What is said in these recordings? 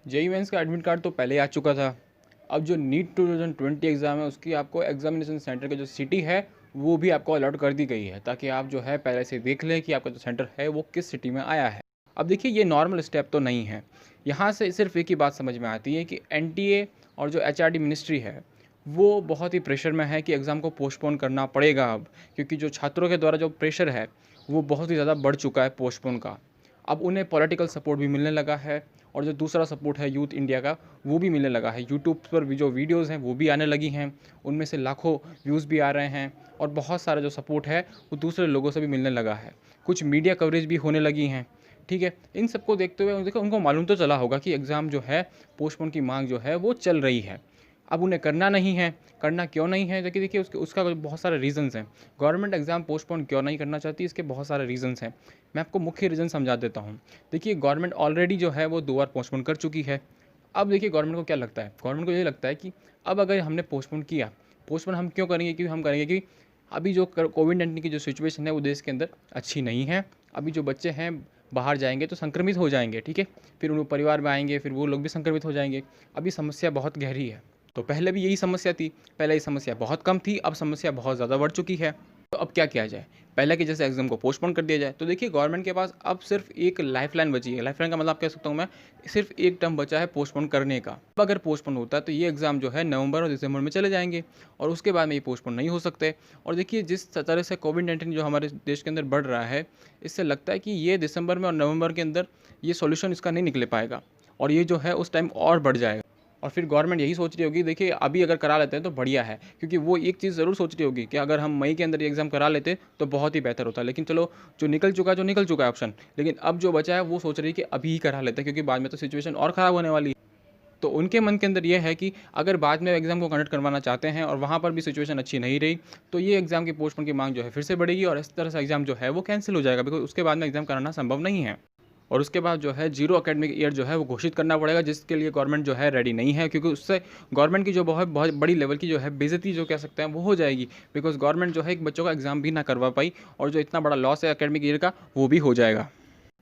JEE mains का admit card तो पहले ही आ चुका था। अब जो नीट 2020 एग्ज़ाम है उसकी आपको एग्जामिनेशन सेंटर की जो सिटी है वो भी आपको अलॉट कर दी गई है, ताकि आप जो है पहले से देख लें कि आपका जो सेंटर है वो किस सिटी में आया है। अब देखिए ये नॉर्मल स्टेप तो नहीं है। यहाँ से सिर्फ एक ही बात समझ में आती है कि एनटीए और जो एचआरडी मिनिस्ट्री है वो बहुत ही प्रेशर में है कि एग्ज़ाम को पोस्टपोन करना पड़ेगा अब, क्योंकि जो छात्रों के द्वारा जो प्रेशर है वो बहुत ही ज़्यादा बढ़ चुका है पोस्टपोन का। अब उन्हें पॉलिटिकल सपोर्ट भी मिलने लगा है, और जो दूसरा सपोर्ट है यूथ इंडिया का वो भी मिलने लगा है। यूट्यूब पर भी जो वीडियोज़ हैं वो भी आने लगी हैं, उनमें से लाखों व्यूज़ भी आ रहे हैं, और बहुत सारा जो सपोर्ट है वो दूसरे लोगों से भी मिलने लगा है। कुछ मीडिया कवरेज भी होने लगी हैं। ठीक है, इन सबको देखते हुए देखो उनको मालूम तो चला होगा कि एग्ज़ाम जो है पोस्टपोन की मांग जो है वो चल रही है। अब उन्हें करना नहीं है। करना क्यों नहीं है? देखिए देखिए उसका बहुत सारे रीज़न्स हैं। गवर्नमेंट एग्ज़ाम पोस्टपोन क्यों नहीं करना चाहती, इसके बहुत सारे रीज़न्स हैं। मैं आपको मुख्य रीज़न समझा देता हूँ। देखिए गवर्नमेंट ऑलरेडी जो है वो 2 बार पोस्टपोन कर चुकी है। अब देखिए गवर्नमेंट को क्या लगता है? गवर्नमेंट को ये लगता है कि अब अगर हमने पोस्टपोन किया, पोस्टपोन हम क्यों करेंगे? क्योंकि हम करेंगे कि अभी जो कोविड-19 की जो सिचुएशन है वो देश के अंदर अच्छी नहीं है। अभी जो बच्चे हैं बाहर जाएँगे तो संक्रमित हो जाएँगे, ठीक है? फिर उन परिवार में आएँगे, फिर वो लोग भी संक्रमित हो जाएँगे। अभी समस्या बहुत गहरी है। तो पहले भी यही समस्या थी। पहले ये समस्या बहुत कम थी, अब समस्या बहुत ज़्यादा बढ़ चुकी है। तो अब क्या किया जाए? पहले के जैसे एग्ज़ाम को पोस्टपोन कर दिया जाए। तो देखिए गवर्नमेंट के पास अब सिर्फ़ एक लाइफ़लाइन बची है। लाइफ़लाइन का मतलब आप कह सकता हूँ मैं, सिर्फ़ एक टर्म बचा है पोस्टपोन करने का। अब अगर पोस्टपोन होता है तो ये एग्ज़ाम जो है नवंबर और दिसंबर में चले जाएँगे, और उसके बाद में ये पोस्टपोन नहीं हो सकते। और देखिए जिस तरह से कोविड-19 जो हमारे देश के अंदर बढ़ रहा है, इससे लगता है कि ये दिसंबर में और नवंबर के अंदर ये सॉल्यूशन इसका नहीं निकल पाएगा, और ये जो है उस टाइम और बढ़ जाएगा। और फिर गवर्नमेंट यही सोच रही होगी, देखिए अभी अगर करा लेते हैं तो बढ़िया है, क्योंकि वो एक चीज़ ज़रूर सोच रही होगी कि अगर हम मई के अंदर ये एग्ज़ाम करा लेते तो बहुत ही बेहतर होता। लेकिन चलो, जो निकल चुका है ऑप्शन, लेकिन अब जो बचा है वो सोच रही है कि अभी ही करा लेते हैं, क्योंकि बाद में तो सिचुएशन और ख़राब होने वाली है। तो उनके मन के अंदर ये है कि अगर बाद में एग्ज़ाम को कंडक्ट करवाना चाहते हैं और वहाँ पर भी सिचुएशन अच्छी नहीं रही, तो ये एग्ज़ाम की पोस्टपोन की मांग जो है फिर से बढ़ेगी, और इस तरह से एग्ज़ाम जो है वो कैंसिल हो जाएगा, बिकॉज़ उसके बाद में एग्ज़ाम कराना संभव नहीं है। और उसके बाद जो है जीरो एकेडमिक ईयर जो है वो घोषित करना पड़ेगा, जिसके लिए गवर्नमेंट जो है रेडी नहीं है, क्योंकि उससे गवर्नमेंट की जो बहुत बहुत बड़ी लेवल की जो है बेइज्जती जो कह सकते हैं वो हो जाएगी, बिकॉज़ गवर्नमेंट जो है एक बच्चों का एग्ज़ाम भी ना करवा पाई, और जो इतना बड़ा लॉस है एकेडमिक ईयर का वो भी हो जाएगा।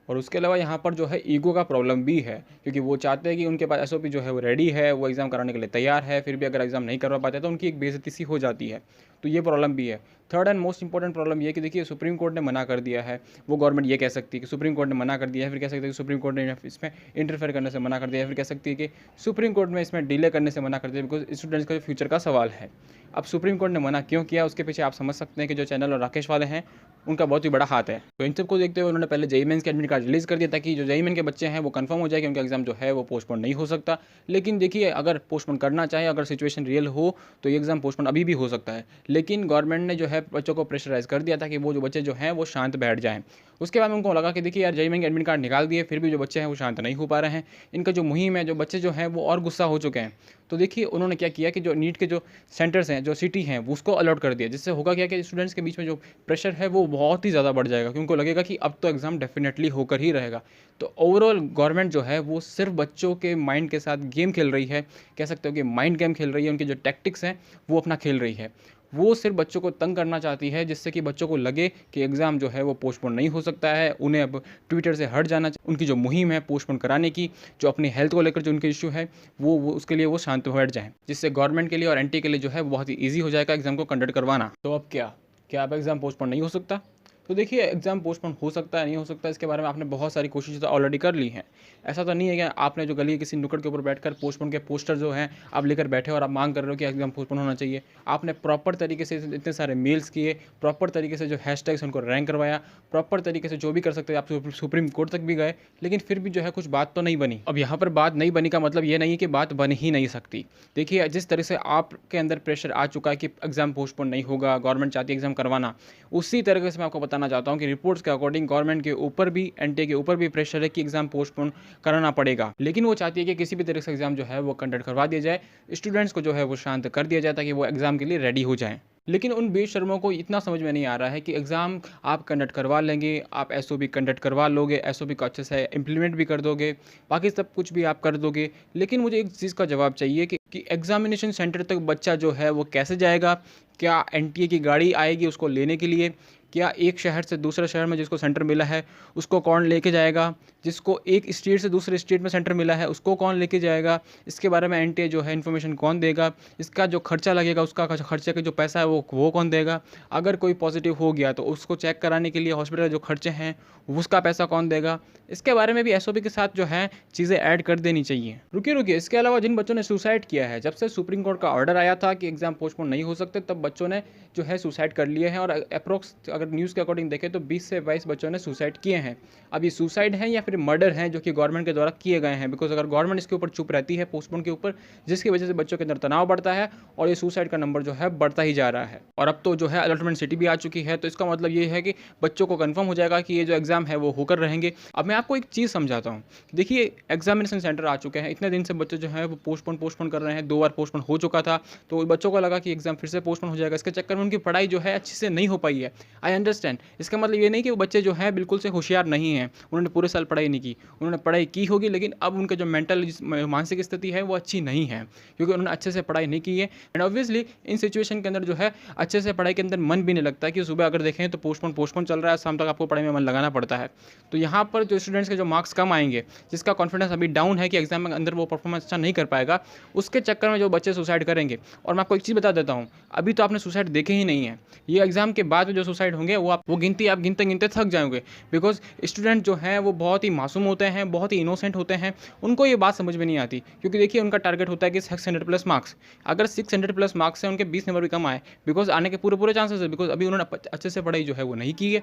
और उसके अलावा यहाँ पर जो है ईगो का प्रॉब्लम भी है, क्योंकि वो चाहते हैं कि उनके पास एसओपी जो है वो रेडी है, वो एग्ज़ाम कराने के लिए तैयार है, फिर भी अगर एग्ज़ाम नहीं करवा पाते तो उनकी एक बेइज्जती सी हो जाती है। तो ये प्रॉब्लम भी है। Third and most important problem ये है कि देखिए सुप्रीम कोर्ट ने मना कर दिया है। वो गवर्नमेंट ये कह सकती है कि सुप्रीम कोर्ट ने मना कर दिया है, फिर कह सकती है कि सुप्रीम कोर्ट ने इसमें इंटरफेयर करने से मना कर दिया है, फिर कह सकती है कि सुप्रीम कोर्ट में इसमें डिले करने से मना कर दिया, बिकॉज स्टूडेंट्स का फ्यूचर का सवाल है। अब सुप्रीम कोर्ट ने मना क्यों किया, उसके पीछे आप समझ सकते हैं कि जो चैनल और राकेश वाले हैं उनका बहुत ही बड़ा हाथ है। तो इन सबको देखते हुए उन्होंने पहले जेईई मेंस के एडमिट कार्ड रिलीज़ कर दिया, ताकि जो जेईई मेन के बच्चे हैं वो कंफर्म हो जाए कि उनका एग्ज़ाम जो है वो पोस्टपोन नहीं हो सकता। लेकिन देखिए अगर पोस्टपोन करना चाहे, अगर सिचुएशन रियल हो, तो ये एग्ज़ाम पोस्टपोन अभी भी हो सकता है। लेकिन गवर्नमेंट ने जो है बच्चों को प्रेशराइज़ कर दिया था कि वो जो बच्चे जो हैं वो शांत बैठ जाएँ। उसके बाद में उनको लगा कि देखिए यार जेईई मेन के एडमिट कार्ड निकाल दिए, फिर भी जो बच्चे हैं वो शांत नहीं हो पा रहे हैं। इनका जो मुहिम है, जो बच्चे जो हैं वो और गुस्सा हो चुके हैं। तो देखिए उन्होंने क्या किया कि जो नीट के जो सेंटर्स हैं, जो सिटी हैं, वो उसको अलॉट कर दिया, जिससे होगा क्या कि स्टूडेंट्स के बीच में जो प्रेशर है वो बहुत ही ज़्यादा बढ़ जाएगा, क्योंकि उनको लगेगा कि अब तो एग्ज़ाम डेफिनेटली होकर ही रहेगा। तो ओवरऑल गवर्नमेंट जो है वो सिर्फ बच्चों के माइंड के साथ गेम खेल रही है, कह सकते हो कि माइंड गेम खेल रही है। उनके जो टैक्टिक्स हैं वो अपना खेल रही है। वो सिर्फ बच्चों को तंग करना चाहती है, जिससे कि बच्चों को लगे कि एग्ज़ाम जो है वो पोस्टपोन नहीं हो सकता है। उन्हें अब ट्विटर से हट जाना उनकी जो मुहिम है पोस्टपोन कराने की, जो अपनी हेल्थ को लेकर जो उनके इश्यू है, वो उसके लिए वो शांत बैठ जाएँ, जिससे गवर्नमेंट के लिए और एनटी के लिए जो है वो बहुत ही ईज़ी हो जाएगा एग्ज़ाम को कंडक्ट करवाना। तो अब क्या अब एग्ज़ाम पोस्टपोन नहीं हो सकता? तो देखिए एग्ज़ाम पोस्टपोन हो सकता है, नहीं हो सकता, इसके बारे में आपने बहुत सारी कोशिशें तो ऑलरेडी कर ली हैं। ऐसा तो नहीं है कि आपने जो गली किसी नुक्कड़ के ऊपर बैठकर पोस्टपोन के पोस्टर जो हैं आप लेकर बैठे और आप मांग कर रहे हो कि एग्ज़ाम पोस्टपोन होना चाहिए। आपने प्रॉपर तरीके से इतने सारे मेल्स किए, प्रॉपर तरीके से जो हैशटैग्स उनको रैंक करवाया, प्रॉपर तरीके से जो भी कर सकते हैं आप सुप्रीम कोर्ट तक भी गए, लेकिन फिर भी जो है कुछ बात तो नहीं बनी। अब यहाँ पर बात नहीं बनी का मतलब ये नहीं है कि बात बन ही नहीं सकती। देखिए जिस तरह से आपके अंदर प्रेशर आ चुका है कि एग्ज़ाम पोस्टपोन नहीं होगा, गवर्नमेंट चाहती है एग्ज़ाम करवाना, उसी तरीके से मैं आपको बताना चाहता हूँ कि रिपोर्ट्स के अकॉर्डिंग गवर्नमेंट के ऊपर भी, एनटीए के ऊपर भी प्रेशर है कि एग्ज़ाम पोस्टपोन कराना पड़ेगा। लेकिन वो चाहती है कि किसी भी तरह से एग्ज़ाम जो है वो कंडक्ट करवा दिया जाए, स्टूडेंट्स को जो है वो शांत कर दिया जाए, ताकि वो एग्ज़ाम के लिए रेडी हो जाएँ। लेकिन उन बेशर्मों को इतना समझ में नहीं आ रहा है कि एग्ज़ाम आप कंडक्ट करवा लेंगे, आप एसओपी कंडक्ट करवा लोगे, एसओपी को अच्छे से इम्प्लीमेंट भी कर दोगे, बाकी सब कुछ भी आप कर दोगे। लेकिन मुझे एक चीज़ का जवाब चाहिए कि एग्ज़ामिनेशन सेंटर तक बच्चा जो है वो कैसे जाएगा? क्या एनटीए की गाड़ी आएगी उसको लेने के लिए? क्या एक शहर से दूसरे शहर में जिसको सेंटर मिला है उसको कौन लेके जाएगा, जिसको एक स्टेट से दूसरे स्टेट में सेंटर मिला है उसको कौन लेके जाएगा, इसके बारे में एनटीए जो है इन्फॉर्मेशन कौन देगा, इसका जो खर्चा लगेगा उसका खर्चे का जो पैसा है वो कौन देगा, अगर कोई पॉजिटिव हो गया तो उसको चेक कराने के लिए हॉस्पिटल जो खर्चे हैं उसका पैसा कौन देगा। इसके बारे में भी एसओपी के साथ जो है चीज़ें ऐड कर देनी चाहिए। रुकिए, इसके अलावा जिन बच्चों ने सुसाइड किया है, जब से सुप्रीम कोर्ट का ऑर्डर आया था कि एग्जाम पोस्टपोन नहीं हो सकते, तब बच्चों ने जो है सुसाइड कर लिए हैं और अप्रोक्स अगर न्यूज़ के अकॉर्डिंग देखें तो 20 से 22 बच्चों ने सुसाइड किए हैं। अब ये सुसाइड हैं या फिर मर्डर हैं जो कि गवर्नमेंट के द्वारा किए गए हैं, बिकॉज अगर गवर्नमेंट इसके ऊपर चुप रहती है पोस्टपोन के ऊपर, जिसकी वजह से बच्चों के अंदर तनाव बढ़ता है और ये सुसाइड का नंबर जो है बढ़ता ही जा रहा है। और अब तो जो है अलॉटमेंट सिटी भी आ चुकी है, तो इसका मतलब ये है कि बच्चों को कंफर्म हो जाएगा कि ये जो एग्जाम है वो होकर रहेंगे। अब मैं आपको एक चीज़ समझाता हूँ, देखिए एग्जामिनेशन सेंटर आ चुके हैं, इतने दिन से बच्चे जो है वो पोस्टपोन कर रहे हैं, 2 बार पोस्टपोन हो चुका था, तो बच्चों को लगा कि एग्जाम फिर से पोस्टपोन हो जाएगा, इसके चक्कर में उनकी पढ़ाई जो है अच्छे से नहीं हो पाई है। आई अंडरस्टैंड, इसका मतलब ये नहीं कि वो बच्चे जो हैं बिल्कुल से होशियार नहीं हैं, उन्होंने पूरे साल पढ़ाई नहीं की, उन्होंने पढ़ाई की होगी लेकिन अब उनका जो मेंटल मानसिक स्थिति है वो अच्छी नहीं है, क्योंकि उन्होंने अच्छे से पढ़ाई नहीं की है। एंड ऑब्वियसली इन सिचुएशन के अंदर जो है अच्छे से पढ़ाई के अंदर मन भी नहीं लगता है, कि सुबह अगर देखें तो पोस्टपोन चल रहा है, शाम तक आपको पढ़ाई में मन लगाना पड़ता है। तो यहाँ पर जो स्टूडेंट्स के जो मार्क्स कम आएंगे, जिसका कॉन्फिडेंस अभी डाउन है कि एग्जाम में अंदर वो परफॉर्मेंस अच्छा नहीं कर पाएगा, उसके चक्कर में जो बच्चे सुसाइड करेंगे। और मैं आपको एक चीज़ बता देता हूँ, अभी तो आपने सुसाइड देखे ही नहीं है, ये एग्जाम के बाद में जो सुसाइड होंगे वो गिनती आप गिनते गिनते थक जाओगे, बिकॉज स्टूडेंट जो हैं वो बहुत ही मासूम होते हैं, बहुत ही इनोसेंट होते हैं, उनको ये बात समझ में नहीं आती, क्योंकि देखिए उनका टारगेट होता है कि 600 प्लस मार्क्स, अगर 600 प्लस मार्क्स से उनके 20 नंबर भी कम आए, बिकॉज आने के पूरे चांसेस है, बिकॉज अभी उन्होंने अच्छे से पढ़ाई जो है वो नहीं की है।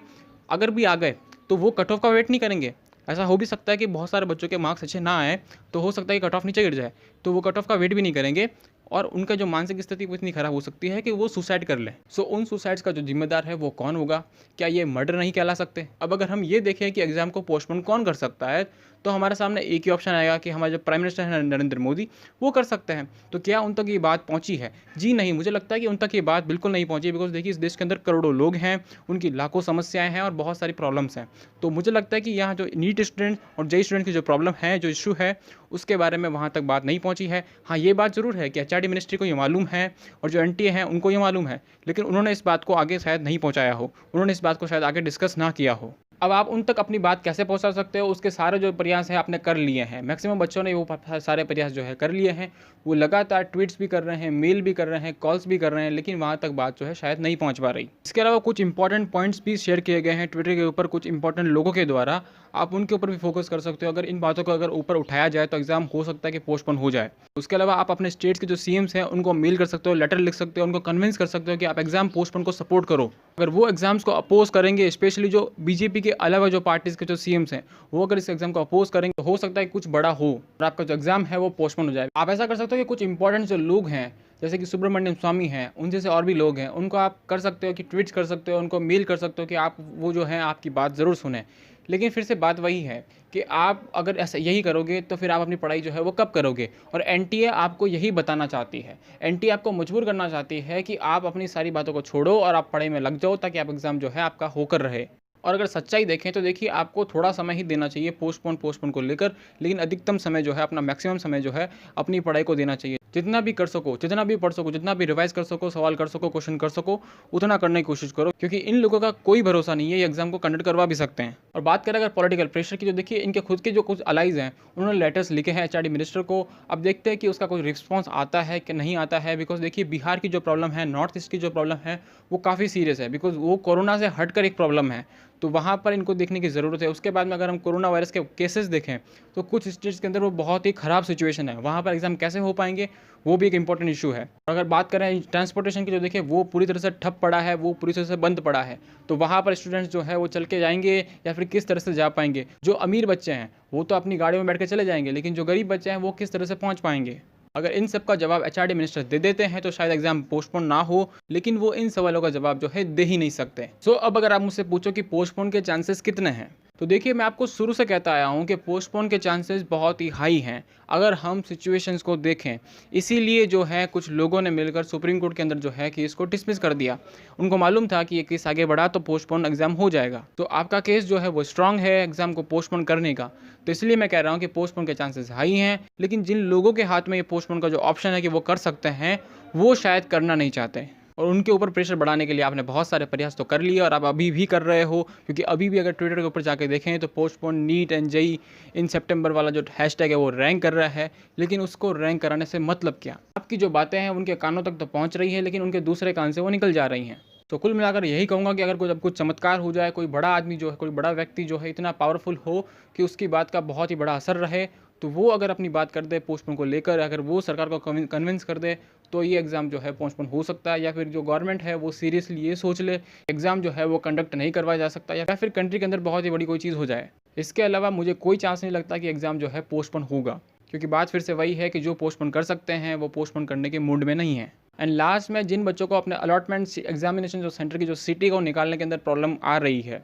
अगर भी आ गए तो वो कट ऑफ का वेट नहीं करेंगे, ऐसा हो भी सकता है कि बहुत सारे बच्चों के मार्क्स अच्छे ना आए तो हो सकता है कि कट ऑफ नीचे गिर जाए, तो वो कट ऑफ का वेट भी नहीं करेंगे और उनका जो मानसिक स्थिति वो इतनी खराब हो सकती है कि वो सुसाइड कर लें। सो उन सुसाइड्स का जो जिम्मेदार है वो कौन होगा? क्या ये मर्डर नहीं कहला सकते? अब अगर हम ये देखें कि एग्जाम को पोस्टपोन कौन कर सकता है, तो हमारे सामने एक ही ऑप्शन आएगा कि हमारे जो प्राइम मिनिस्टर हैं नरेंद्र मोदी, वो कर सकते हैं। तो क्या उन तक ये बात पहुंची है? जी नहीं, मुझे लगता है कि उन तक ये बात बिल्कुल नहीं पहुंची, बिकॉज देखिए इस देश के अंदर करोड़ों लोग हैं, उनकी लाखों समस्याएं हैं और बहुत सारी प्रॉब्लम्स हैं। तो मुझे लगता है कि यहाँ जो नीट स्टूडेंट और जेई स्टूडेंट की जो प्रॉब्लम है, जो इशू है, उसके बारे में वहाँ तक बात नहीं पहुँची है। हाँ, ये बात ज़रूर है कि एचआरडी मिनिस्ट्री को ये मालूम है और जो एनटीए हैं उनको ये मालूम है, लेकिन उन्होंने इस बात को आगे शायद नहीं पहुँचाया हो, उन्होंने इस बात को शायद आगे डिस्कस ना किया हो। अब आप उन तक अपनी बात कैसे पहुंचा सकते हो, उसके सारे जो प्रयास हैं आपने कर लिए हैं, मैक्सिमम बच्चों ने वो सारे प्रयास जो है कर लिए हैं, वो लगातार ट्वीट्स भी कर रहे हैं, मेल भी कर रहे हैं, कॉल्स भी कर रहे हैं, लेकिन वहाँ तक बात जो है शायद नहीं पहुँच पा रही। इसके अलावा कुछ इंपॉर्टेंट पॉइंट्स भी शेयर किए गए हैं ट्विटर के ऊपर कुछ इंपॉर्टेंट लोगों के द्वारा, आप उनके ऊपर भी फोकस कर सकते हो। अगर इन बातों को अगर ऊपर उठाया जाए तो एग्जाम हो सकता है कि पोस्टपोन हो जाए। उसके अलावा आप अपने स्टेट्स के जो सीएम्स हैं उनको मेल कर सकते हो, लेटर लिख सकते हो, उनको कन्विंस कर सकते हो कि आप एग्जाम पोस्टपोन को सपोर्ट करो। अगर वो एग्जाम्स को अपोज करेंगे, स्पेशली जो बीजेपी के अलावा जो पार्टीज के जो सीएम्स हैं वो अगर इस एग्जाम को अपोज करेंगे, तो हो सकता है कुछ बड़ा हो और आपका जो एग्जाम है वो पोस्टपोन हो जाए। आप ऐसा कर सकते हो कि कुछ इंपॉर्टेंट जो लोग हैं, जैसे कि सुब्रमण्यम स्वामी हैं, उन जैसे और भी लोग हैं, उनको आप कर सकते हो कि ट्वीट्स कर सकते हो, उनको मेल कर सकते हो कि आप वो जो है आपकी बात ज़रूर सुने। लेकिन फिर से बात वही है कि आप अगर ऐसा यही करोगे तो फिर आप अपनी पढ़ाई जो है वो कब करोगे? और एनटीए आपको यही बताना चाहती है, एनटीए आपको मजबूर करना चाहती है कि आप अपनी सारी बातों को छोड़ो और आप पढ़ाई में लग जाओ, ताकि आप एग्ज़ाम जो है आपका होकर रहे। और अगर सच्चाई देखें तो देखिए आपको थोड़ा समय ही देना चाहिए पोस्टपोन को लेकर, लेकिन अधिकतम समय जो है, अपना मैक्सिमम समय जो है अपनी पढ़ाई को देना चाहिए। जितना भी कर सको, जितना भी पढ़ सको, जितना भी रिवाइज कर सको, सवाल कर सको, क्वेश्चन कर सको, उतना करने की कोशिश करो, क्योंकि इन लोगों का कोई भरोसा नहीं है, ये एग्जाम को कंडक्ट करवा भी सकते हैं। और बात करें अगर पॉलिटिकल प्रेशर की, तो देखिए इनके खुद के जो कुछ अलाइज हैं उन्होंने लेटर्स लिखे हैं एचआरडी मिनिस्टर को। अब देखते हैं कि उसका कोई रिस्पॉन्स आता है कि नहीं आता है, बिकॉज देखिए बिहार की जो प्रॉब्लम है, नॉर्थ ईस्ट की जो प्रॉब्लम है वो काफ़ी सीरियस है, बिकॉज वो कोरोना से हटकर एक प्रॉब्लम है, तो वहाँ पर इनको देखने की ज़रूरत है। उसके बाद में अगर हम कोरोना वायरस के केसेस देखें तो कुछ स्टेट्स के अंदर वो बहुत ही ख़राब सिचुएशन है, वहाँ पर एग्जाम कैसे हो पाएंगे वो भी एक इंपॉर्टेंट इशू है। और अगर बात करें ट्रांसपोर्टेशन की, जो देखिए वो पूरी तरह से ठप पड़ा है, वो पूरी तरह से बंद पड़ा है, तो वहाँ पर स्टूडेंट्स जो है वो चल के जाएंगे या फिर किस तरह से जा पाएंगे? जो अमीर बच्चे हैं वो तो अपनी गाड़ियों में बैठ के चले जाएंगे, लेकिन जो गरीब बच्चे हैं वो किस तरह से पहुँच पाएंगे? अगर इन सब का जवाब एचआरडी मिनिस्टर दे देते हैं तो शायद एग्जाम पोस्टपोन ना हो, लेकिन वो इन सवालों का जवाब जो है दे ही नहीं सकते। सो अब अगर आप मुझसे पूछो कि पोस्टपोन के चांसेस कितने हैं, तो देखिए मैं आपको शुरू से कहता आया हूँ कि पोस्टपोन के चांसेस बहुत ही हाई हैं अगर हम सिचुएशंस को देखें। इसीलिए जो है कुछ लोगों ने मिलकर सुप्रीम कोर्ट के अंदर जो है केस को डिसमिस कर दिया। उनको मालूम था कि ये केस आगे बढ़ा तो पोस्टपोन एग्जाम हो जाएगा, तो आपका केस जो है वो स्ट्रांग है एग्जाम को पोस्टपोन करने का। तो इसलिए मैं कह रहा हूँ कि पोस्टपोन के चांसेस हाई हैं, लेकिन जिन लोगों के हाथ में ये पोस्टपोन का जो ऑप्शन है कि वो कर सकते हैं, वो शायद करना नहीं चाहते। और उनके ऊपर प्रेशर बढ़ाने के लिए आपने बहुत सारे प्रयास तो कर लिए और आप अभी भी कर रहे हो, क्योंकि अभी भी अगर ट्विटर के ऊपर जाके देखें तो पोस्टपोन नीट एंड जेई इन सितंबर वाला जो हैशटैग है वो रैंक कर रहा है। लेकिन उसको रैंक कराने से मतलब क्या? आपकी जो बातें हैं उनके कानों तक तो पहुंच रही है, लेकिन उनके दूसरे कान से वो निकल जा रही हैं। तो कुल मिलाकर यही कहूँगा कि अगर कुछ चमत्कार हो जाए, कोई बड़ा आदमी जो है, कोई बड़ा व्यक्ति जो है इतना पावरफुल हो कि उसकी बात का बहुत ही बड़ा असर रहे, तो वो अगर अपनी बात कर दे पोस्टपोन को लेकर, अगर वो सरकार को कन्विंस कर दे, तो ये एग्ज़ाम जो है पोस्टपोन हो सकता है। या फिर जो गवर्नमेंट है वो सीरियसली ये सोच ले एग्ज़ाम जो है वो कंडक्ट नहीं करवाया जा सकता, या फिर कंट्री के अंदर बहुत ही बड़ी कोई चीज़ हो जाए। इसके अलावा मुझे कोई चांस नहीं लगता कि एग्ज़ाम जो है पोस्टपोन होगा, क्योंकि बात फिर से वही है कि जो पोस्टपोन कर सकते हैं वो पोस्टपोन करने के मूड में नहीं है। एंड लास्ट में जिन बच्चों को अपने अलॉटमेंट एग्जामिनेशन जो सेंटर की जो सिटी को निकालने के अंदर प्रॉब्लम आ रही है,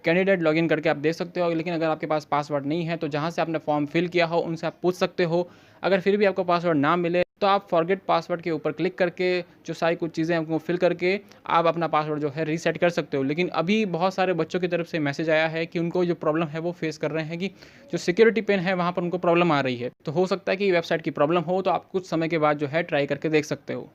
कैंडिडेट लॉगिन करके आप देख सकते हो, लेकिन अगर आपके पास पासवर्ड नहीं है तो जहाँ से आपने फॉर्म फिल किया हो उनसे आप पूछ सकते हो। अगर फिर भी आपको पासवर्ड ना मिले तो आप फॉरगेट पासवर्ड के ऊपर क्लिक करके जो सारी कुछ चीज़ें हैं उनको फिल करके आप अपना पासवर्ड जो है रीसेट कर सकते हो। लेकिन अभी बहुत सारे बच्चों की तरफ से मैसेज आया है कि उनको जो प्रॉब्लम है वो फेस कर रहे हैं कि जो सिक्योरिटी पिन है वहाँ पर उनको प्रॉब्लम आ रही है। तो हो सकता है कि वेबसाइट की प्रॉब्लम हो, तो आप कुछ समय के बाद जो है ट्राई करके देख सकते हो।